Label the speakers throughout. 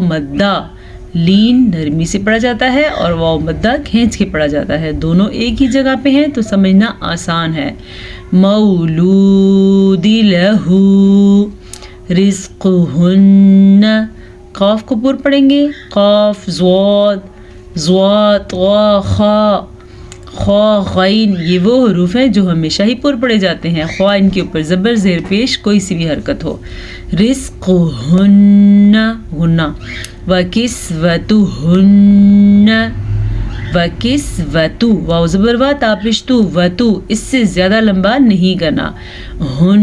Speaker 1: واو مدہ لین نرمی سے پڑھا جاتا ہے اور واو مدہ کھینچ کے پڑھا جاتا ہے. دونوں ایک ہی جگہ پہ ہیں تو سمجھنا آسان ہے. مولود لہو رزقہن قاف کو پر پڑھیں گے. قاف زواد خا خا غین یہ وہ حروف ہیں جو ہمیشہ ہی پر پڑھے جاتے ہیں. خوا ان کے اوپر زبر زیر پیش کوئی سی بھی حرکت ہو. رزقہن غنہ. وکسوتہن وکسوتو واو زبر وا تاپش تو وتو اس سے زیادہ لمبا نہیں کرنا. ہن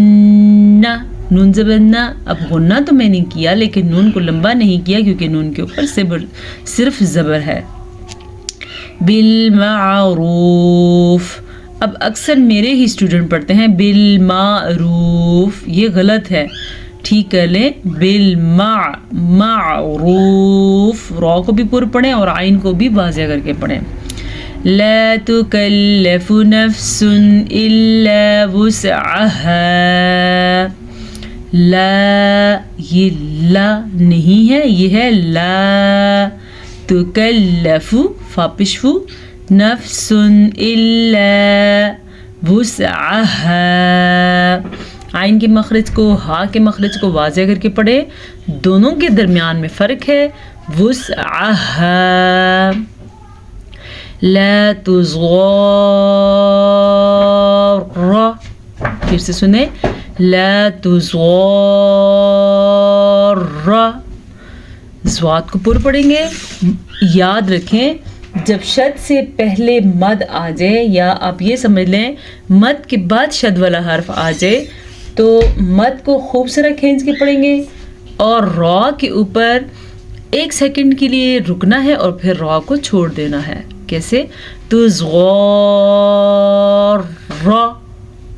Speaker 1: نون زبر نہ. اب غنہ تو میں نے کیا لیکن نون کو لمبا نہیں کیا کیونکہ نون کے اوپر صرف زبر ہے. بالمعروف. اب اکثر میرے ہی اسٹوڈنٹ پڑھتے ہیں بالمعروف، یہ غلط ہے، ٹھیک کر لیں. بالمعروف را کو بھی پر پڑھیں اور عین کو بھی واضح کر کے پڑھیں. لا تکلف نفس الا وسعها. لا یہ لا نہیں ہے، یہ ہے لا. تکلف فاپشفو نفس الا وسعها. عین کے مخرج کو ہا کے مخرج کو واضح کر کے پڑھے. دونوں کے درمیان میں فرق ہے. وسعها. لا تضار. پھر سے سنیں. لا تضار. زواد کو پر پڑھیں گے. یاد رکھیں جب شد سے پہلے مد آ جائے یا آپ یہ سمجھ لیں مد کے بعد شد والا حرف آ جائے تو مد کو خوب سارا کھینچ کے پڑھیں گے اور را کے اوپر 1 سیکنڈ کے لیے رکنا ہے اور پھر را کو چھوڑ دینا ہے. کیسے؟ تو زغار را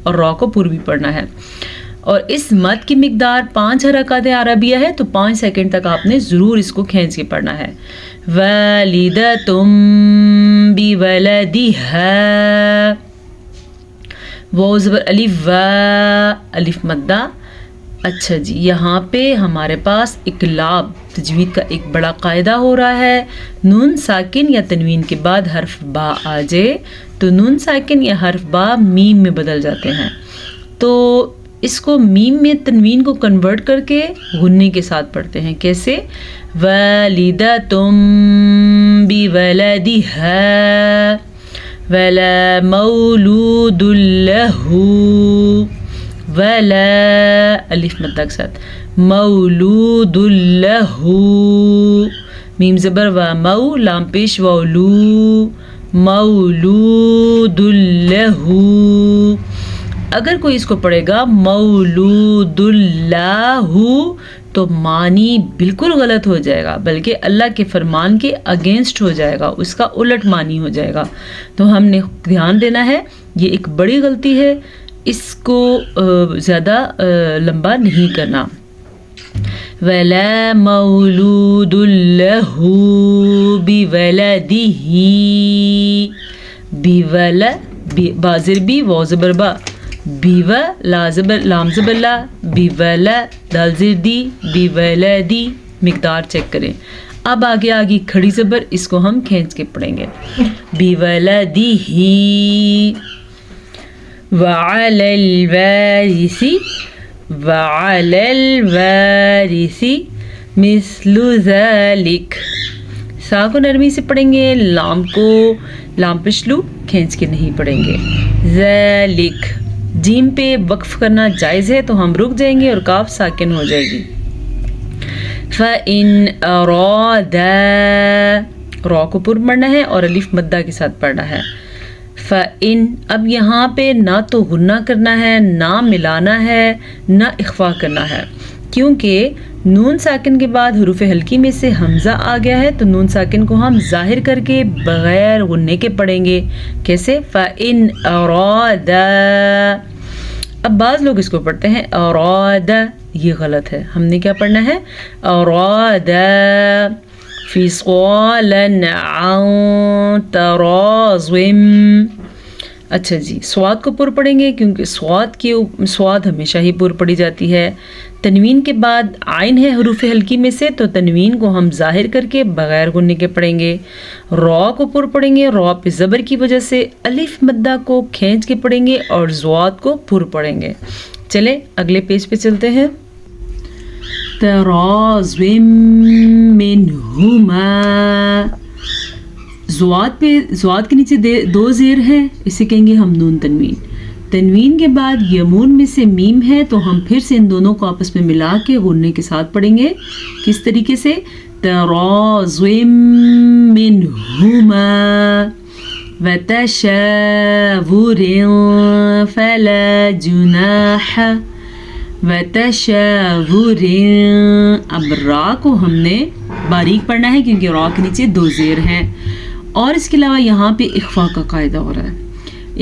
Speaker 1: اور را کو پر بھی پڑھنا ہے. اور اس مد کی مقدار 5 حرکات عربیہ ہے تو 5 سیکنڈ تک آپ نے ضرور اس کو کھینچ کے پڑھنا ہے. والدتم بولدها. واو زبر الف و الف مدہ. اچھا جی یہاں پہ ہمارے پاس اقلاب تجوید کا ایک بڑا قاعدہ ہو رہا ہے. نون ساکن یا تنوین کے بعد حرف با آ جائے تو نون ساکن یا حرف با میم میں بدل جاتے ہیں. تو اس کو میم میں تنوین کو کنورٹ کر کے غنّے کے ساتھ پڑھتے ہیں. کیسے؟ والدتم بولدها ولا مولود له ولا الف مدہ کے ساتھ مولود له میم زبر و مو لام پیش وولو مولود له. اگر کوئی اس کو پڑھے گا مولود اللہ تو معنی بالکل غلط ہو جائے گا بلکہ اللہ کے فرمان کے اگینسٹ ہو جائے گا، اس کا الٹ معنی ہو جائے گا. تو ہم نے دھیان دینا ہے، یہ ایک بڑی غلطی ہے، اس کو زیادہ لمبا نہیں کرنا. ولا مولود له بولده بولا بازر بی واو زبر با بیوا لام زبر لا بیولا دال زیر دی بیولدی. مقدار چیک کریں. اب آگے کھڑی زبر اس کو ہم کھینچ کے پڑھیں گے. بیولدی وعلی الوارث وعلی الوارث مثل ذلك. سا کو نرمی سے پڑھیں گے، لام کو لام پشلو کھینچ کے نہیں پڑھیں گے. ذلك جیم پہ وقف کرنا جائز ہے تو ہم رک جائیں گے اور کاف ساکن ہو جائے گی. فَإِنْ أَرَادَا را کو پر پڑھنا ہے اور الف مدہ کے ساتھ پڑھنا ہے. فَإِنْ اب یہاں پہ نہ تو غنہ کرنا ہے، نہ ملانا ہے، نہ اخفا کرنا ہے کیونکہ نون ساکن کے بعد حروف حلقی میں سے حمزہ آ گیا ہے تو نون ساکن کو ہم ظاہر کر کے بغیر غنّے کے پڑھیں گے. کیسے؟ فَإِنْ أَرَادَا. اب بعض لوگ اس کو پڑھتے ہیں أَرَادَا، یہ غلط ہے. ہم نے کیا پڑھنا ہے؟ أَرَادَا فِصَالًا عَنْ تَرَاضٍ. اچھا جی، سواد کو پر پڑھیں گے کیونکہ سواد ہمیشہ ہی پر پڑھی جاتی ہے. تنوین کے بعد عین ہے حروف ہلکی میں سے، تو تنوین کو ہم ظاہر کر کے بغیر غننے کے پڑھیں گے. را کو پر پڑھیں گے، را پہ زبر کی وجہ سے الف مدہ کو کھینچ کے پڑھیں گے اور زواد کو پر پڑھیں گے. چلے اگلے پیج پہ چلتے ہیں. تراضم منہما، زواد کے نیچے دو زیر ہیں، اسے کہیں گے ہم نون تنوین. تنوین کے بعد یمون میں سے میم ہے، تو ہم پھر سے ان دونوں کو آپس میں ملا کے غننے کے ساتھ پڑھیں گے. کس طریقے سے؟ تراضم منہما وتشاور فلا جناح وتشاور. اب را کو ہم نے باریک پڑھنا ہے کیونکہ را کے نیچے دو زیر ہیں. اور اس کے علاوہ یہاں پہ اخفا کا قاعدہ ہو رہا ہے.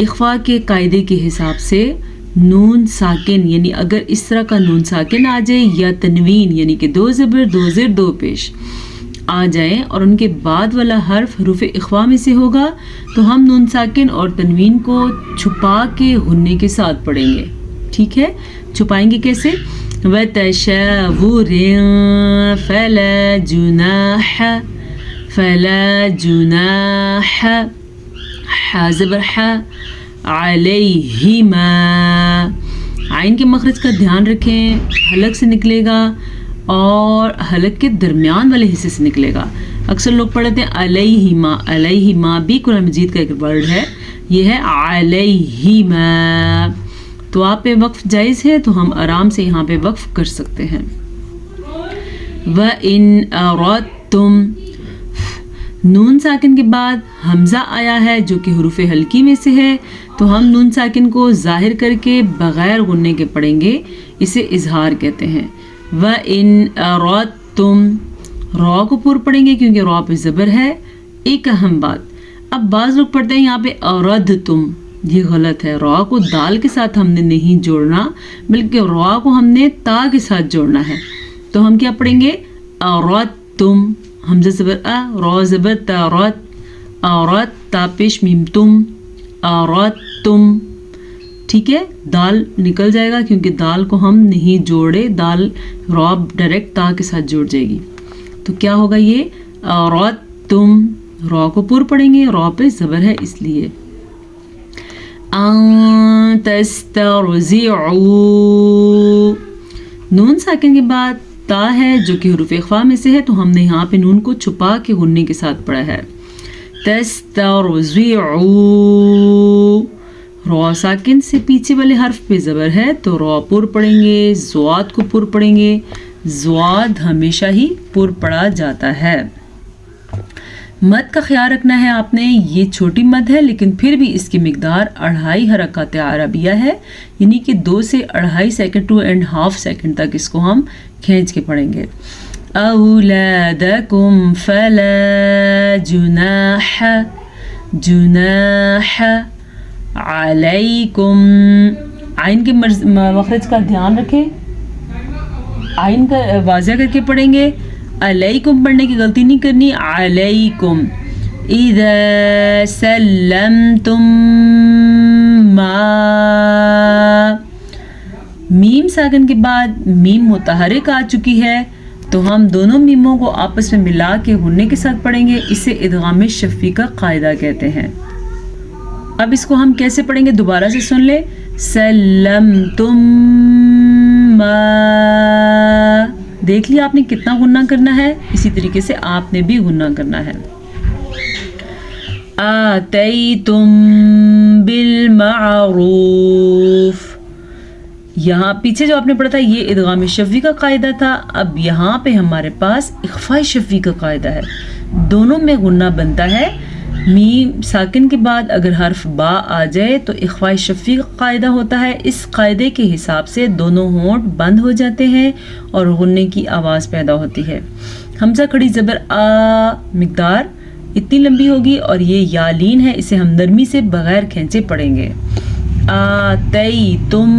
Speaker 1: اخفا کے قاعدے کے حساب سے نون ساکن، یعنی اگر اس طرح کا نون ساکن آ جائے یا تنوین یعنی کہ دو زبر دو زیر دو پیش آ جائیں اور ان کے بعد والا حرف حروف اخفا میں سے ہوگا، تو ہم نون ساکن اور تنوین کو چھپا کے غننے کے ساتھ پڑھیں گے. ٹھیک ہے، چھپائیں گے کیسے؟ وَتَشَاوُرٍ فَلَا جُنَاحَ فَلَا جُنَاحَ حا زبر حا علیہما. عین کے مخرج کا دھیان رکھیں، حلق سے نکلے گا اور حلق کے درمیان والے حصے سے نکلے گا. اکثر لوگ پڑھتے ہیں علیہما. علیہما بھی قرآن مجید کا ایک ورڈ ہے، یہ ہے علیہما. تو آپ پہ وقف جائز ہے تو ہم آرام سے یہاں پہ وقف کر سکتے ہیں. وَإِنْ أَرَدْتُمْ، نون ساکن کے بعد حمزہ آیا ہے جو کہ حروف ہلکی میں سے ہے، تو ہم نون ساکن کو ظاہر کر کے بغیر غننے کے پڑھیں گے، اسے اظہار کہتے ہیں. وَإِنْ أَرَدْتُمْ، را کو پر پڑھیں گے کیونکہ را پہ زبر ہے. ایک اہم بات، اب بعض لوگ پڑھتے ہیں یہاں پہ اردتم، یہ غلط ہے. را کو دال کے ساتھ ہم نے نہیں جوڑنا بلکہ را کو ہم نے تا کے ساتھ جوڑنا ہے. تو ہم کیا پڑھیں گے؟ اردتم، حمزہ زبر را زبر تا، رات تا پیش میم تم، اردتم. ٹھیک ہے، دال نکل جائے گا کیونکہ دال کو ہم نہیں جوڑے، دال را ڈائریکٹ تا کے ساتھ جوڑ جائے گی. تو کیا ہوگا؟ یہ اردتم. را کو پر پڑھیں گے، را پہ زبر ہے اس لیے. ان تسترضعوا، نون ساکن کے بعد تا ہے جو کہ حروف اخفا میں سے ہے، تو ہم نے یہاں پہ نون کو چھپا کے غننے کے ساتھ پڑھا ہے. تسترضعوا، را ساکن سے پیچھے والے حرف پہ زبر ہے تو را پر پڑھیں گے، زواد کو پر پڑھیں گے. زواد ہمیشہ ہی پر پڑھا جاتا ہے. مد کا خیال رکھنا ہے آپ نے، یہ چھوٹی مد ہے لیکن پھر بھی اس کی مقدار 2.5 حرکات عربیہ ہے، یعنی کہ 2 سے 2.5 سیکنڈ 2.5 سیکنڈ تک اس کو ہم کھینچ کے پڑھیں گے. اولادکم فلا جناح جناح علیکم. عین کے مخرج کا دھیان رکھیں، عین کا واضح کر کے پڑھیں گے. علیکم پڑھنے کی غلطی نہیں کرنی، علیکم. اذا سلمتم ما، میم ساکن کے بعد میم متحرک آ چکی ہے تو ہم دونوں میموں کو آپس میں ملا کے غننے کے ساتھ پڑھیں گے، اسے ادغام شفوی کا قاعدہ کہتے ہیں. اب اس کو ہم کیسے پڑھیں گے دوبارہ سے سن لیں. سلمتم ما، دیکھ لیا آپ نے کتنا غنہ کرنا ہے، اسی طریقے سے آپ نے بھی غنہ کرنا ہے. آتیتم بالمعروف، یہاں پیچھے جو آپ نے پڑھا تھا یہ ادغام شفوی کا قاعدہ تھا، اب یہاں پہ ہمارے پاس اخفاء شفوی کا قاعدہ ہے. دونوں میں غنہ بنتا ہے. میم ساکن کے بعد اگر حرف با آ جائے تو اخفاء شفوی کا قاعدہ ہوتا ہے. اس قاعدے کے حساب سے دونوں ہونٹ بند ہو جاتے ہیں اور غننے کی آواز پیدا ہوتی ہے. حمزہ کھڑی زبر آ مقدار اتنی لمبی ہوگی اور یہ یالین ہے، اسے ہم نرمی سے بغیر کھینچے پڑھیں گے. آتیتم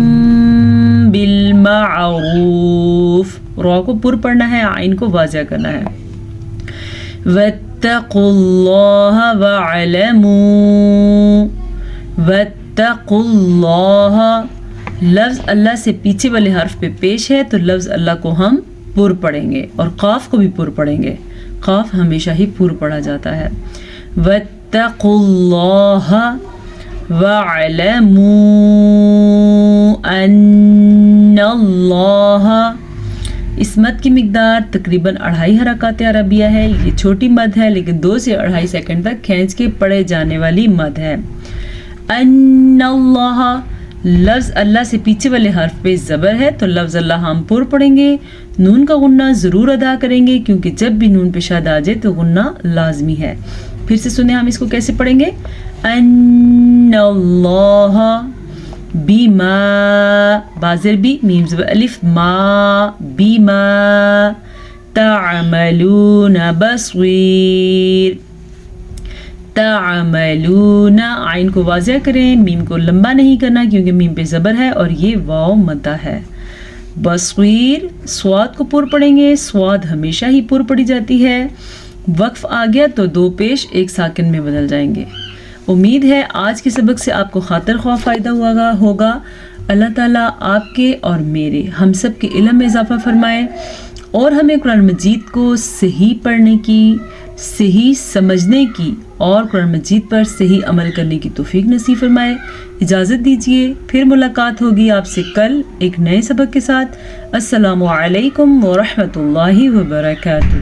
Speaker 1: بالمعروف، را کو پر پڑھنا ہے، عین کو واضح کرنا ہے. واتقوا اللہ واعلموا، وَاتَّقُوا اللَّهَ لفظ اللہ سے پیچھے والے حرف پہ پیش ہے تو لفظ اللہ کو ہم پر پڑھیں گے اور قاف کو بھی پر پڑھیں گے. قاف ہمیشہ ہی پر پڑھا جاتا ہے. وَاتَّقُوا اللَّهَ وَاعْلَمُوا أَنَّ اللَّهَ. اس مد کی مقدار تقریباً 2.5 حرکات عربیہ ہے. یہ چھوٹی مد ہے لیکن 2 سے 2.5 سیکنڈ تک کھینچ کے پڑھے جانے والی مد ہے. ان اللہ لفظ اللہ سے پیچھے والے حرف پہ زبر ہے تو لفظ اللہ ہم پر پڑھیں گے. نون کا غنہ ضرور ادا کریں گے کیونکہ جب بھی نون پہ شاد آ جائے تو غنہ لازمی ہے. پھر سے سنیں ہم اس کو کیسے پڑھیں گے. ان اللہ بیما بازر بی میم زبر الف ما بیما تعملون بصیر. تعملون عین کو واضح کریں, میم کو لمبا نہیں کرنا کیونکہ میم پہ زبر ہے اور یہ واو مدہ ہے. بصیر سواد کو پر پڑھیں گے. سواد ہمیشہ ہی پر پڑھی جاتی ہے. وقف آ گیا تو 2 پیش 1 ساکن میں بدل جائیں گے. امید ہے آج کے سبق سے آپ کو خاطر خواہ فائدہ ہوگا. اللہ تعالیٰ آپ کے اور میرے ہم سب کے علم میں اضافہ فرمائے اور ہمیں قرآن مجید کو صحیح پڑھنے کی, صحیح سمجھنے کی اور قرآن مجید پر صحیح عمل کرنے کی توفیق نصیب فرمائے. اجازت دیجیے, پھر ملاقات ہوگی آپ سے کل ایک نئے سبق کے ساتھ. السلام علیکم ورحمۃ اللہ وبرکاتہ.